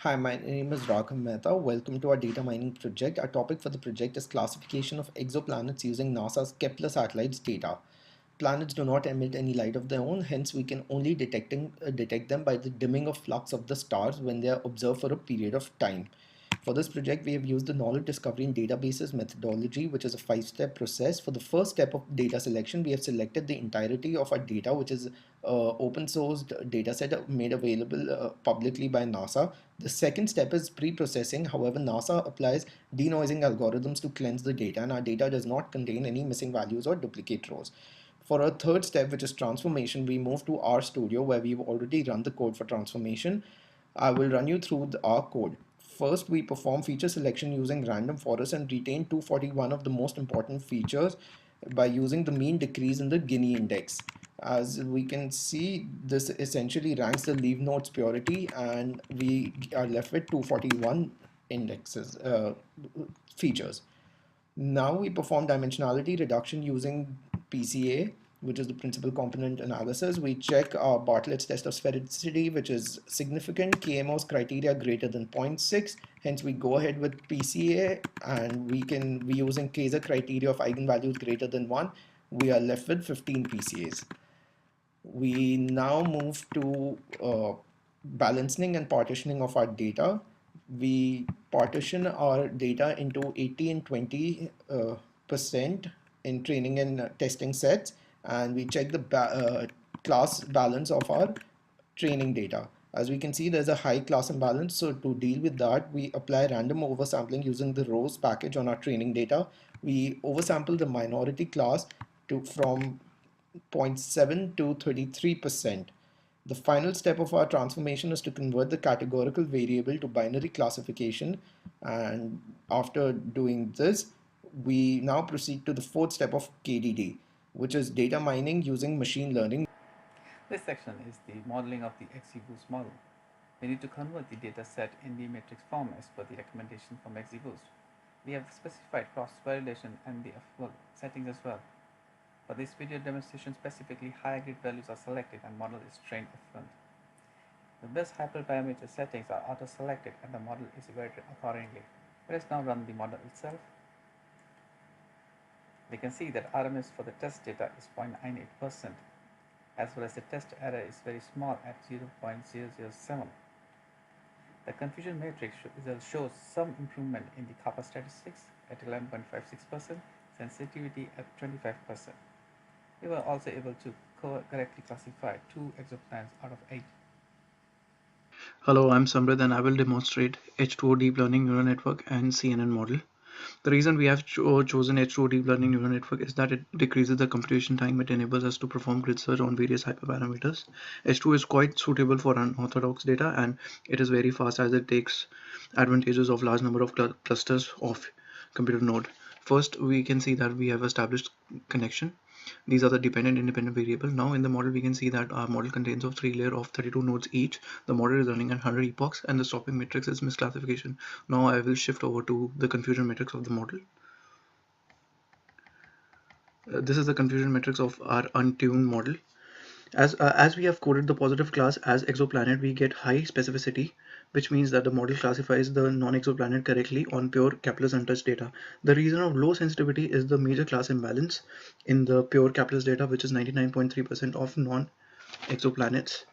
Hi, my name is Raghav Mehta. Welcome to our data mining project. Our topic for the project is classification of exoplanets using NASA's Kepler satellites data. Planets do not emit any light of their own, hence we can only detect them by the dimming of flux of the stars when they are observed for a period of time. For this project, we have used the knowledge discovery in databases methodology, which is a 5-step process. For the first step of data selection, we have selected the entirety of our data, which is open sourced data set made available publicly by NASA. The second step is pre-processing. However, NASA applies denoising algorithms to cleanse the data, and our data does not contain any missing values or duplicate rows. For our third step, which is transformation, we move to R Studio where we've already run the code for transformation. I will run you through our code. First, we perform feature selection using random forest and retain 241 of the most important features by using the mean decrease in the Gini index. As we can see, this essentially ranks the leaf nodes purity, and we are left with 241 indexes features. Now we perform dimensionality reduction using PCA, which is the principal component analysis. We check our Bartlett's test of sphericity, which is significant, KMO's criteria greater than 0.6. Hence, we go ahead with PCA, and we using Kaiser criteria of eigenvalues greater than 1. We are left with 15 PCAs. We now move to balancing and partitioning of our data. We partition our data into 80 and 20 percent in training and testing sets, and we check the class balance of our training data. As we can see, there's a high class imbalance. So to deal with that, we apply random oversampling using the rows package on our training data. We oversample the minority class from 0.7 to 33%. The final step of our transformation is to convert the categorical variable to binary classification. And after doing this, we now proceed to the fourth step of KDD, which is data mining using machine learning. This section is the modeling of the XGBoost model. We need to convert the data set in the matrix form as per the recommendation from XGBoost. We have specified cross-validation and the settings as well. For this video demonstration, specifically higher grid values are selected and model is trained upfront. The best hyperparameter settings are auto-selected and the model is evaluated accordingly. Let us now run the model itself. We can see that RMS for the test data is 0.98%, as well as the test error is very small at 0.007. The confusion matrix result shows some improvement in the kappa statistics at 11.56%, sensitivity at 25%. We were also able to correctly classify 2 exoplanets out of 8. Hello, I'm Samrid and I will demonstrate H2O deep learning neural network and CNN model. The reason we have chosen H2O deep learning neural network is that it decreases the computation time. It enables us to perform grid search on various hyperparameters. H2O is quite suitable for unorthodox data and it is very fast as it takes advantages of large number of clusters of computer node. First, we can see that we have established connection. These are the dependent independent variable. Now in the model we can see that our model contains of 3 layer of 32 nodes each. The model is running at 100 epochs and the stopping matrix is misclassification. Now I will shift over to the confusion matrix of the model. This is the confusion matrix of our untuned model. As we have coded the positive class as exoplanet, we get high specificity, which means that the model classifies the non-exoplanet correctly on pure Kepler's untouched data. The reason of low sensitivity is the major class imbalance in the pure Kepler's data, which is 99.3% of non-exoplanets.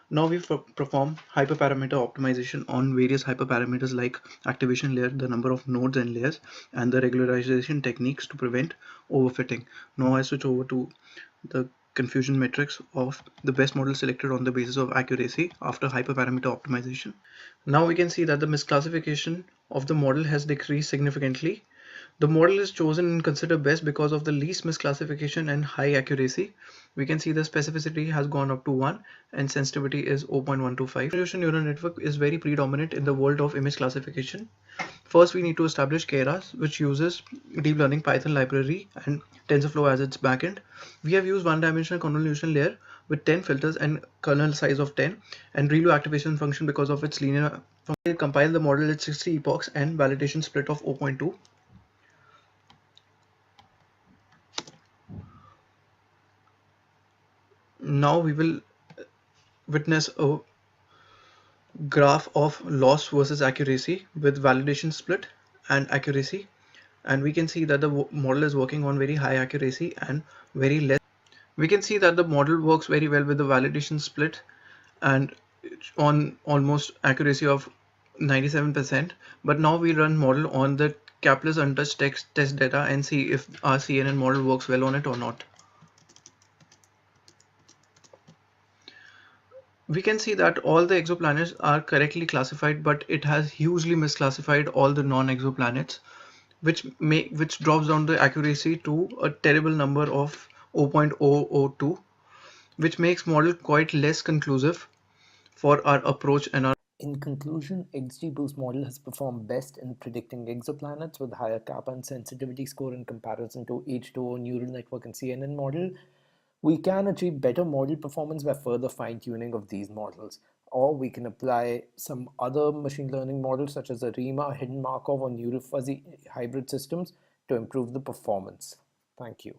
Now we perform hyperparameter optimization on various hyperparameters like activation layer, the number of nodes and layers, and the regularization techniques to prevent overfitting. Now I switch over to the confusion matrix of the best model selected on the basis of accuracy after hyperparameter optimization. Now we can see that the misclassification of the model has decreased significantly. The model is chosen and considered best because of the least misclassification and high accuracy. We can see the specificity has gone up to 1 and sensitivity is 0.125. Convolution neural network is very predominant in the world of image classification. First, we need to establish Keras, which uses deep learning Python library and TensorFlow as its backend. We have used one-dimensional convolution layer with 10 filters and kernel size of 10 and ReLU activation function because of its linear function. Compile the model at 60 epochs and validation split of 0.2. Now we will witness a graph of loss versus accuracy with validation split and accuracy, and we can see that the model is working on very high accuracy and very less. We can see that the model works very well with the validation split and on almost accuracy of 97%. But now we run model on the capless untouched text test data and see if our CNN model works well on it or not. We can see that all the exoplanets are correctly classified, but it has hugely misclassified all the non-exoplanets, which drops down the accuracy to a terrible number of 0.002, which makes model quite less conclusive for our approach and our. In conclusion, XGBoost model has performed best in predicting exoplanets with higher kappa and sensitivity score in comparison to H2O neural network and CNN model. We can achieve better model performance by further fine-tuning of these models, or we can apply some other machine learning models such as ARIMA, hidden Markov, or neural fuzzy hybrid systems to improve the performance. Thank you.